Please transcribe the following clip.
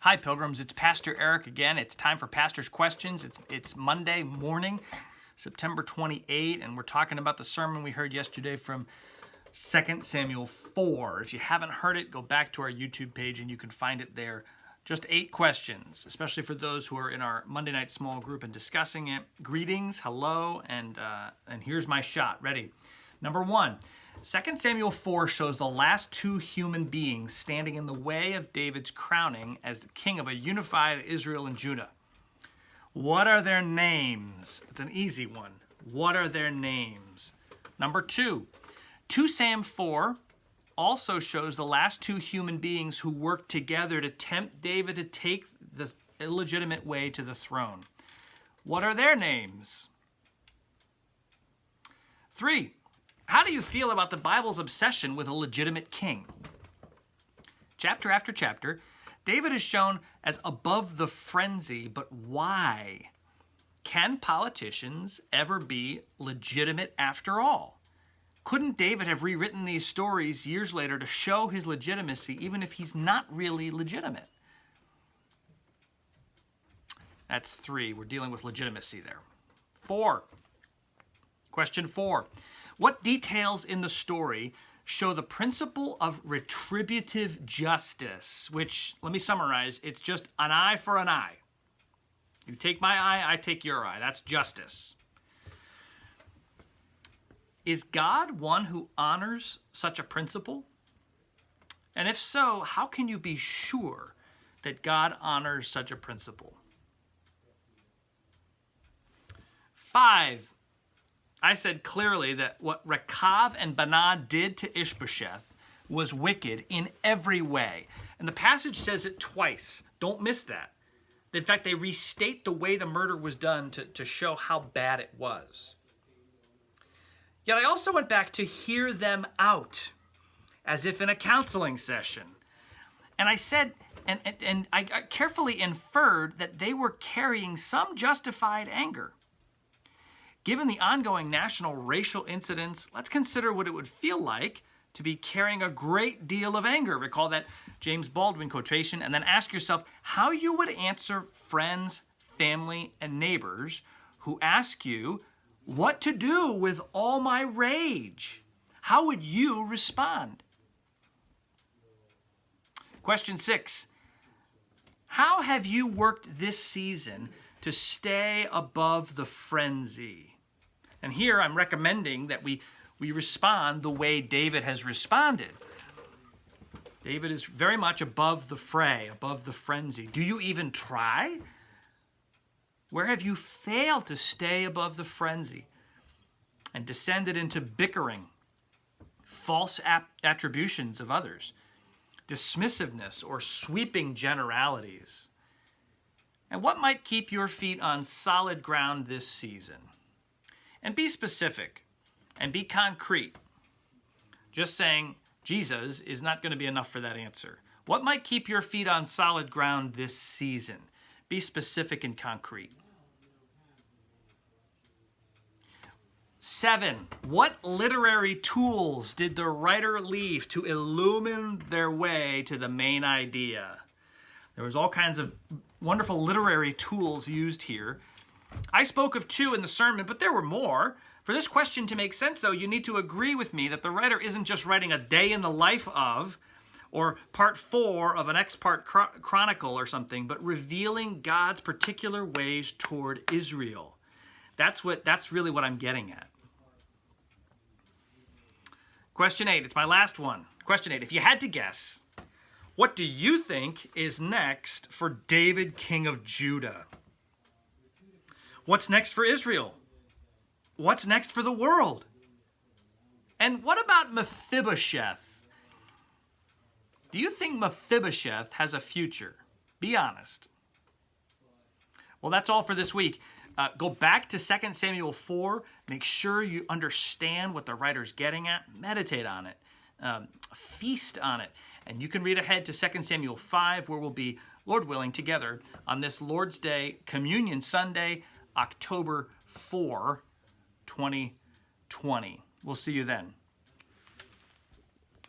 Hi, Pilgrims. It's Pastor Eric again. It's time for Pastor's Questions. It's Monday morning, September 28, and we're talking about the sermon we heard yesterday from 2 Samuel 4. If you haven't heard it, go back to our YouTube page and you can find it there. Just 8 questions, especially for those who are in our Monday night small group and discussing it. Greetings, hello, and here's my shot. Ready? Number 1. 2 Samuel 4 shows the last 2 human beings standing in the way of David's crowning as the king of a unified Israel and Judah. What are their names? It's an easy one. What are their names? Number 2. 2 Sam 4 also shows the last 2 human beings who worked together to tempt David to take the illegitimate way to the throne. What are their names? 3. How do you feel about the Bible's obsession with a legitimate king? Chapter after chapter, David is shown as above the frenzy, but why? Can politicians ever be legitimate after all? Couldn't David have rewritten these stories years later to show his legitimacy, even if he's not really legitimate? That's 3. We're dealing with legitimacy there. 4. Question 4. What details in the story show the principle of retributive justice, which, let me summarize, it's just an eye for an eye. You take my eye, I take your eye. That's justice. Is God one who honors such a principle? And if so, how can you be sure that God honors such a principle? 5. I said clearly that what Rekav and Baanah did to Ishbosheth was wicked in every way. And the passage says it twice. Don't miss that. In fact, they restate the way the murder was done to show how bad it was. Yet I also went back to hear them out, as if in a counseling session. And I said, and I carefully inferred that they were carrying some justified anger. Given the ongoing national racial incidents, let's consider what it would feel like to be carrying a great deal of anger. Recall that James Baldwin quotation, and then ask yourself how you would answer friends, family, and neighbors who ask you what to do with all my rage. How would you respond? Question 6. How have you worked this season to stay above the frenzy? And here I'm recommending that we respond the way David has responded. David is very much above the fray, above the frenzy. Do you even try? Where have you failed to stay above the frenzy and descended into bickering, false attributions of others, dismissiveness, or sweeping generalities? And what might keep your feet on solid ground this season? And be specific and be concrete. Just saying Jesus is not going to be enough for that answer. What might keep your feet on solid ground this season? Be specific and concrete. 7. What literary tools did the writer leave to illumine their way to the main idea? There was all kinds of wonderful literary tools used here. I spoke of 2 in the sermon, but there were more. For this question to make sense, though, you need to agree with me that the writer isn't just writing a day in the life of, or part 4 of an X-part chronicle or something, but revealing God's particular ways toward Israel. That's really what I'm getting at. Question 8, it's my last one. Question 8, if you had to guess, what do you think is next for David, king of Judah? What's next for Israel? What's next for the world? And what about Mephibosheth? Do you think Mephibosheth has a future? Be honest. Well, that's all for this week. Go back to 2 Samuel 4. Make sure you understand what the writer's getting at. Meditate on it. Feast on it. And you can read ahead to 2 Samuel 5, where we'll be, Lord willing, together on this Lord's Day, Communion Sunday, October 4, 2020. We'll see you then.